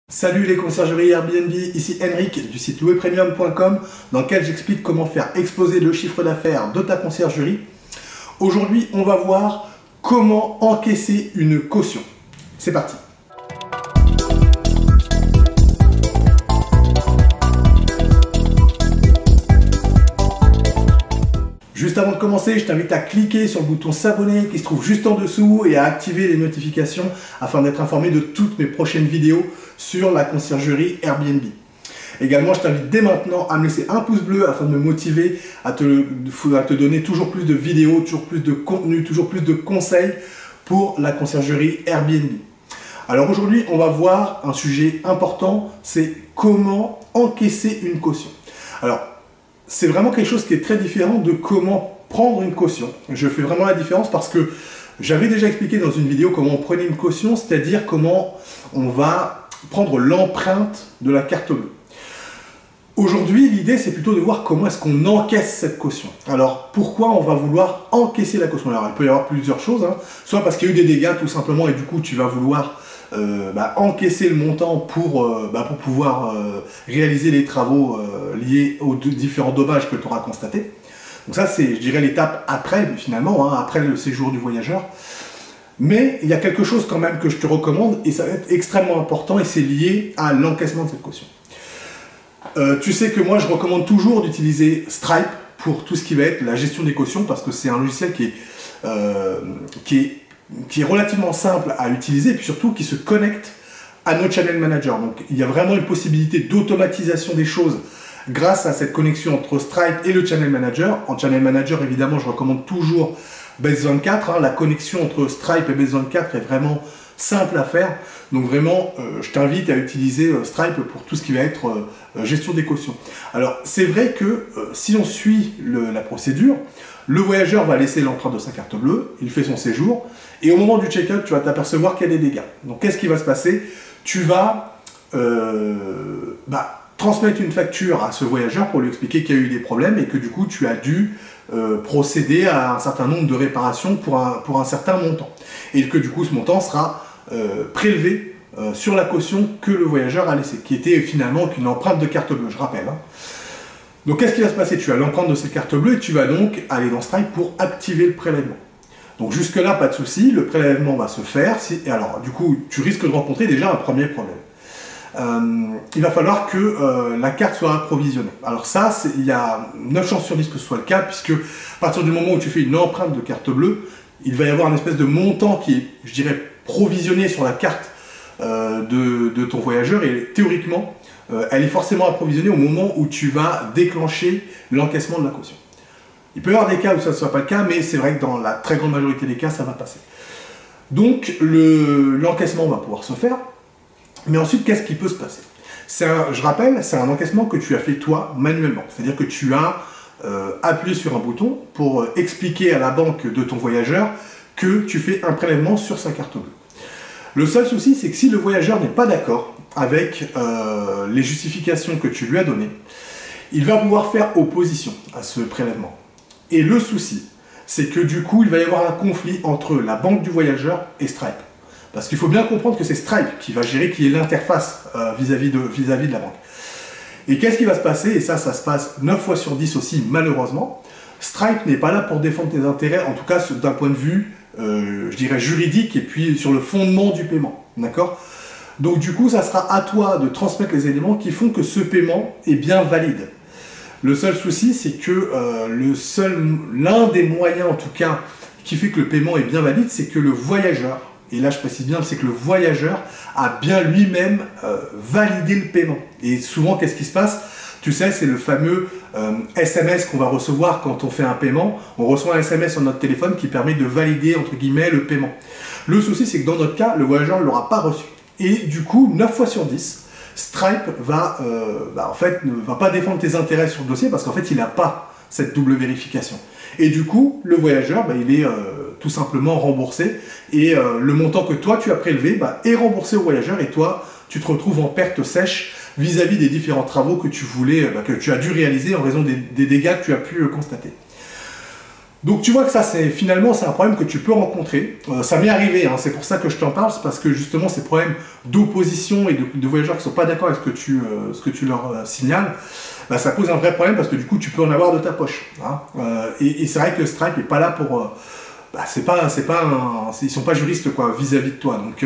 Salut les conciergeries Airbnb, ici Henrik du site louerpremium.com dans lequel j'explique comment faire exploser le chiffre d'affaires de ta conciergerie. Aujourd'hui, on va voir comment encaisser une caution. C'est parti. Juste avant de commencer, je t'invite à cliquer sur le bouton s'abonner qui se trouve juste en dessous et à activer les notifications afin d'être informé de toutes mes prochaines vidéos sur la conciergerie Airbnb. Également, je t'invite dès maintenant à me laisser un pouce bleu afin de me motiver à te donner toujours plus de vidéos, toujours plus de contenu, toujours plus de conseils pour la conciergerie Airbnb. Alors aujourd'hui, on va voir un sujet important, c'est comment encaisser une caution. Alors, c'est vraiment quelque chose qui est très différent de comment prendre une caution. Je fais vraiment la différence parce que j'avais déjà expliqué dans une vidéo comment on prenait une caution, c'est-à-dire comment on va prendre l'empreinte de la carte bleue. Aujourd'hui, l'idée, c'est plutôt de voir comment est-ce qu'on encaisse cette caution. Alors, pourquoi on va vouloir encaisser la caution? Alors, il peut y avoir plusieurs choses, soit parce qu'il y a eu des dégâts, tout simplement, et du coup, tu vas vouloir encaisser le montant pour pouvoir réaliser les travaux liés aux différents dommages que tu auras constatés. Donc ça, c'est, je dirais, l'étape après, finalement, après le séjour du voyageur. Mais il y a quelque chose quand même que je te recommande, et ça va être extrêmement important, et c'est lié à l'encaissement de cette caution. Tu sais que moi, je recommande toujours d'utiliser Stripe pour tout ce qui va être la gestion des cautions, parce que c'est un logiciel qui est relativement simple à utiliser et puis surtout qui se connecte à nos channel managers. Donc il y a vraiment une possibilité d'automatisation des choses grâce à cette connexion entre Stripe et le channel manager. En channel manager, évidemment, je recommande toujours Base24. La connexion entre Stripe et Base24 est vraiment simple à faire. Donc vraiment, je t'invite à utiliser Stripe pour tout ce qui va être gestion des cautions. Alors c'est vrai que si on suit la procédure, le voyageur va laisser l'empreinte de sa carte bleue, il fait son séjour, et au moment du check-out, tu vas t'apercevoir qu'il y a des dégâts. Donc qu'est-ce qui va se passer? Tu vas transmettre une facture à ce voyageur pour lui expliquer qu'il y a eu des problèmes et que du coup tu as dû procéder à un certain nombre de réparations pour un certain montant. Et que du coup ce montant sera prélevé sur la caution que le voyageur a laissée, qui était finalement qu'une empreinte de carte bleue, je rappelle. Donc qu'est-ce qui va se passer? Tu as l'empreinte de cette carte bleue et tu vas donc aller dans Stripe pour activer le prélèvement. Donc jusque là, pas de souci, le prélèvement va se faire. Et alors du coup, tu risques de rencontrer déjà un premier problème. Il va falloir que la carte soit approvisionnée. Alors ça, il y a 9 chances sur 10 que ce soit le cas, puisque à partir du moment où tu fais une empreinte de carte bleue, il va y avoir une espèce de montant qui est, je dirais, provisionné sur la carte de ton voyageur, et théoriquement, elle est forcément approvisionnée au moment où tu vas déclencher l'encaissement de la caution. Il peut y avoir des cas où ça ne soit pas le cas, mais c'est vrai que dans la très grande majorité des cas, ça va passer. Donc l'encaissement va pouvoir se faire, mais ensuite, qu'est-ce qui peut se passer? Je rappelle, c'est un encaissement que tu as fait toi, manuellement. C'est-à-dire que tu as appuyé sur un bouton pour expliquer à la banque de ton voyageur que tu fais un prélèvement sur sa carte bleue. Le seul souci, c'est que si le voyageur n'est pas d'accord avec les justifications que tu lui as données, il va pouvoir faire opposition à ce prélèvement. Et le souci, c'est que du coup, il va y avoir un conflit entre la banque du voyageur et Stripe. Parce qu'il faut bien comprendre que c'est Stripe qui va gérer, qui est l'interface vis-à-vis de la banque. Et qu'est-ce qui va se passer? Et ça se passe 9 fois sur 10 aussi, malheureusement. Stripe n'est pas là pour défendre tes intérêts, en tout cas d'un point de vue, je dirais, juridique, et puis sur le fondement du paiement. D'accord? Donc du coup, ça sera à toi de transmettre les éléments qui font que ce paiement est bien valide. Le seul souci, c'est que l'un des moyens, en tout cas, qui fait que le paiement est bien valide, c'est que le voyageur, et là je précise bien, c'est que le voyageur a bien lui-même validé le paiement. Et souvent, qu'est-ce qui se passe? Tu sais, c'est le fameux SMS qu'on va recevoir quand on fait un paiement. On reçoit un SMS sur notre téléphone qui permet de valider, entre guillemets, le paiement. Le souci, c'est que dans notre cas, le voyageur ne l'aura pas reçu. Et du coup, 9 fois sur 10, Stripe va, en fait, ne va pas défendre tes intérêts sur le dossier parce qu'en fait, il n'a pas cette double vérification. Et du coup, le voyageur, il est tout simplement remboursé. Et le montant que toi, tu as prélevé est remboursé au voyageur. Et toi, tu te retrouves en perte sèche vis-à-vis des différents travaux que tu voulais, que tu as dû réaliser en raison des dégâts que tu as pu constater. Donc tu vois que ça, finalement, c'est un problème que tu peux rencontrer. Ça m'est arrivé, hein, c'est pour ça que je t'en parle, c'est parce que justement ces problèmes d'opposition et de voyageurs qui ne sont pas d'accord avec ce que tu leur signales, bah, ça pose un vrai problème parce que du coup tu peux en avoir de ta poche. Hein. Et c'est vrai que le Stripe n'est pas là pour... ils sont pas juristes quoi vis-à-vis de toi. Donc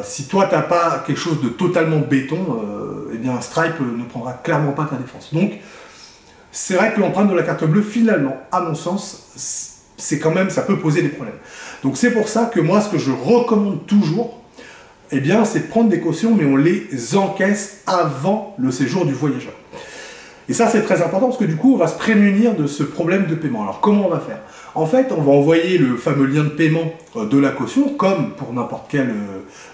si toi t'as pas quelque chose de totalement béton, eh bien Stripe ne prendra clairement pas ta défense. Donc c'est vrai que l'empreinte de la carte bleue, finalement, à mon sens, c'est quand même, ça peut poser des problèmes. Donc c'est pour ça que moi, ce que je recommande toujours, eh bien, c'est de prendre des cautions, mais on les encaisse avant le séjour du voyageur. Et ça, c'est très important parce que du coup, on va se prémunir de ce problème de paiement. Alors, comment on va faire? En fait, on va envoyer le fameux lien de paiement de la caution, comme pour n'importe quel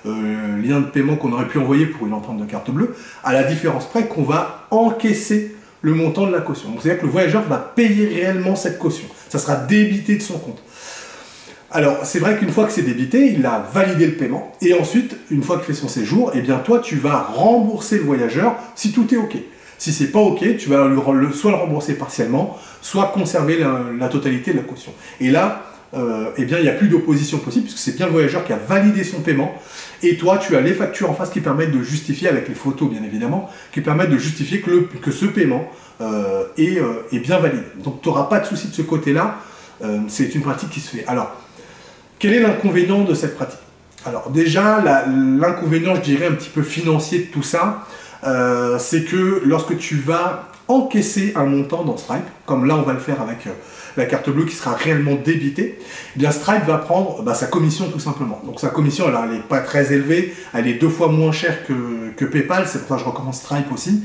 lien de paiement qu'on aurait pu envoyer pour une empreinte de carte bleue, à la différence près qu'on va encaisser le montant de la caution. Donc, c'est-à-dire que le voyageur va payer réellement cette caution. Ça sera débité de son compte. Alors, c'est vrai qu'une fois que c'est débité, il a validé le paiement. Et ensuite, une fois qu'il fait son séjour, eh bien, toi, tu vas rembourser le voyageur si tout est OK. Si c'est pas OK, tu vas soit le rembourser partiellement, soit conserver la totalité de la caution. Et là, eh bien, il n'y a plus d'opposition possible, puisque c'est bien le voyageur qui a validé son paiement. Et toi, tu as les factures en face qui permettent de justifier, avec les photos bien évidemment, qui permettent de justifier que ce paiement est bien validé. Donc, tu n'auras pas de souci de ce côté-là. C'est une pratique qui se fait. Alors, quel est l'inconvénient de cette pratique? Alors, déjà, l'inconvénient, je dirais, un petit peu financier de tout ça, c'est que lorsque tu vas encaisser un montant dans Stripe, comme là on va le faire avec la carte bleue qui sera réellement débitée, eh bien Stripe va prendre sa commission tout simplement. Donc sa commission, elle n'est pas très élevée, elle est 2 fois moins chère que PayPal, c'est pour ça que je recommande Stripe aussi.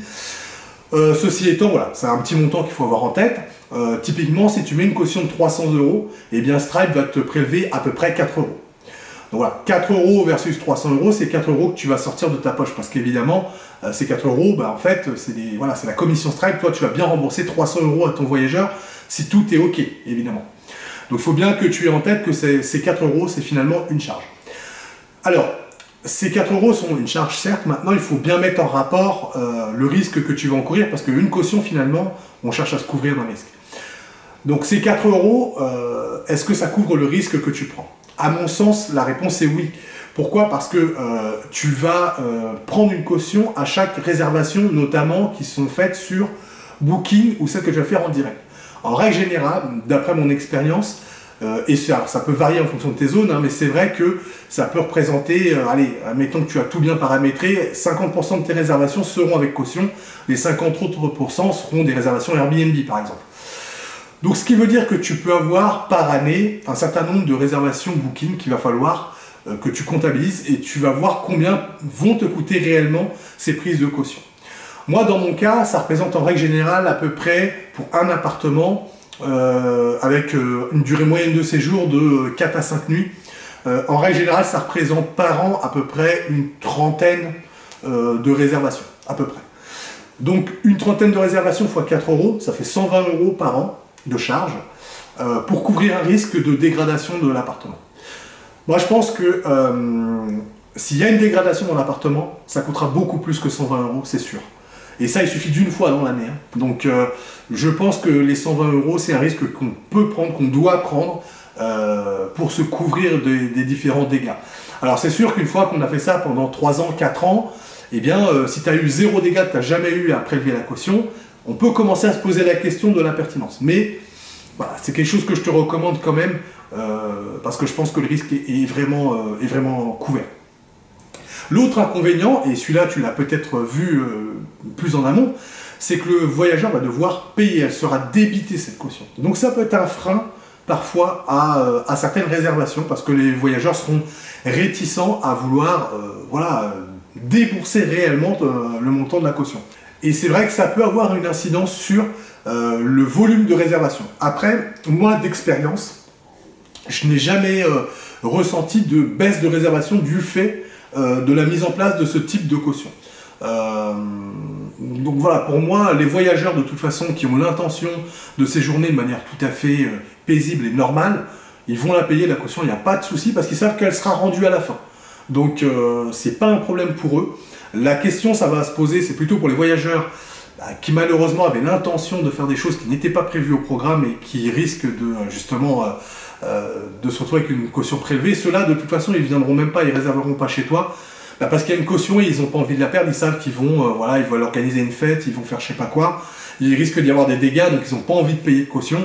Ceci étant, voilà, c'est un petit montant qu'il faut avoir en tête. Typiquement, si tu mets une caution de 300 €, eh bien Stripe va te prélever à peu près 4 €. Donc voilà, 4 € versus 300 €, c'est 4 € que tu vas sortir de ta poche. Parce qu'évidemment, ces 4 €, en fait, c'est la commission Stripe. Toi, tu vas bien rembourser 300 € à ton voyageur si tout est OK, évidemment. Donc il faut bien que tu aies en tête que ces 4 €, c'est finalement une charge. Alors, ces 4 € sont une charge, certes. Maintenant, il faut bien mettre en rapport le risque que tu vas encourir. Parce qu'une caution, finalement, on cherche à se couvrir d'un risque. Donc ces 4 €, est-ce que ça couvre le risque que tu prends? À mon sens, la réponse est oui. Pourquoi? Parce que tu vas prendre une caution à chaque réservation, notamment qui sont faites sur Booking ou celles que tu vas faire en direct. En règle générale, d'après mon expérience, et ça peut varier en fonction de tes zones, hein, mais c'est vrai que ça peut représenter, allez, admettons que tu as tout bien paramétré, 50% de tes réservations seront avec caution, les 50 autres pourcents seront des réservations Airbnb par exemple. Donc ce qui veut dire que tu peux avoir par année un certain nombre de réservations Booking qu'il va falloir que tu comptabilises et tu vas voir combien vont te coûter réellement ces prises de caution. Moi dans mon cas, ça représente en règle générale à peu près pour un appartement avec une durée moyenne de séjour de 4 à 5 nuits. En règle générale, ça représente par an à peu près une trentaine de réservations, à peu près. Donc une trentaine de réservations x 4 €, ça fait 120 € par an de charge pour couvrir un risque de dégradation de l'appartement. Moi je pense que s'il y a une dégradation dans l'appartement, ça coûtera beaucoup plus que 120 €, c'est sûr. Et ça, il suffit d'une fois dans l'année. Hein. Donc je pense que les 120 €, c'est un risque qu'on peut prendre, qu'on doit prendre pour se couvrir des différents dégâts. Alors c'est sûr qu'une fois qu'on a fait ça pendant 3 ans, 4 ans, eh bien si tu as eu 0 dégâts, tu n'as jamais eu à prélever la caution, on peut commencer à se poser la question de la pertinence. Mais voilà, c'est quelque chose que je te recommande quand même, parce que je pense que le risque est vraiment couvert. L'autre inconvénient, et celui-là tu l'as peut-être vu plus en amont, c'est que le voyageur va devoir payer, elle sera débitée cette caution. Donc ça peut être un frein parfois à certaines réservations, parce que les voyageurs seront réticents à vouloir débourser réellement le montant de la caution. Et c'est vrai que ça peut avoir une incidence sur le volume de réservation. Après, moi d'expérience, je n'ai jamais ressenti de baisse de réservation du fait de la mise en place de ce type de caution. Donc voilà, pour moi, les voyageurs de toute façon qui ont l'intention de séjourner de manière tout à fait paisible et normale, ils vont la payer la caution, il n'y a pas de souci parce qu'ils savent qu'elle sera rendue à la fin. Donc c'est pas un problème pour eux. La question, ça va se poser, c'est plutôt pour les voyageurs qui malheureusement avaient l'intention de faire des choses qui n'étaient pas prévues au programme et qui risquent de justement de se retrouver avec une caution prélevée, ceux-là de toute façon ils ne viendront même pas, ils ne réserveront pas chez toi, parce qu'il y a une caution et ils n'ont pas envie de la perdre, ils savent qu'ils vont, voilà, ils veulent organiser une fête, ils vont faire je sais pas quoi, il risque d'y avoir des dégâts, donc ils n'ont pas envie de payer de caution,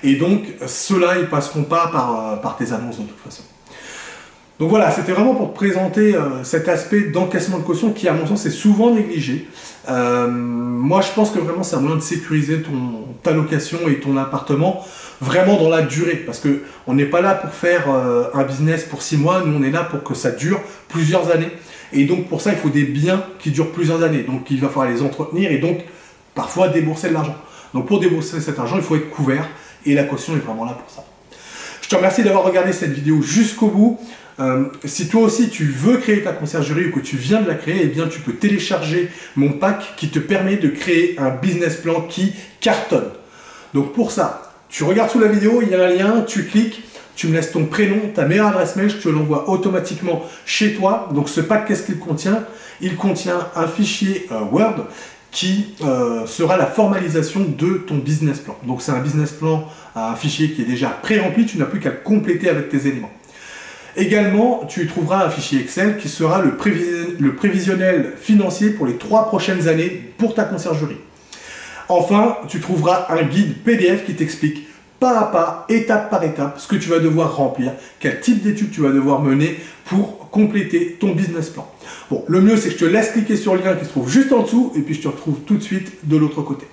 et donc ceux-là ils passeront pas par tes annonces de toute façon. Donc voilà, c'était vraiment pour te présenter cet aspect d'encaissement de caution qui à mon sens est souvent négligé. Moi je pense que vraiment c'est un moyen de sécuriser ta location et ton appartement vraiment dans la durée, parce que on n'est pas là pour faire un business pour 6 mois, nous on est là pour que ça dure plusieurs années, et donc pour ça il faut des biens qui durent plusieurs années, donc il va falloir les entretenir et donc parfois débourser de l'argent. Donc pour débourser cet argent il faut être couvert et la caution est vraiment là pour ça. Je te remercie d'avoir regardé cette vidéo jusqu'au bout. Si toi aussi tu veux créer ta conciergerie ou que tu viens de la créer, eh bien tu peux télécharger mon pack qui te permet de créer un business plan qui cartonne. Donc pour ça, tu regardes sous la vidéo, il y a un lien, tu cliques, tu me laisses ton prénom, ta meilleure adresse mail, je te l'envoie automatiquement chez toi. Donc ce pack, qu'est-ce qu'il contient? Il contient un fichier Word qui sera la formalisation de ton business plan. Donc c'est un business plan, un fichier qui est déjà pré-rempli, tu n'as plus qu'à le compléter avec tes éléments. Également, tu trouveras un fichier Excel qui sera le prévisionnel financier pour les 3 prochaines années pour ta conciergerie. Enfin, tu trouveras un guide PDF qui t'explique pas à pas, étape par étape, ce que tu vas devoir remplir, quel type d'études tu vas devoir mener pour compléter ton business plan. Bon, le mieux c'est que je te laisse cliquer sur le lien qui se trouve juste en dessous et puis je te retrouve tout de suite de l'autre côté.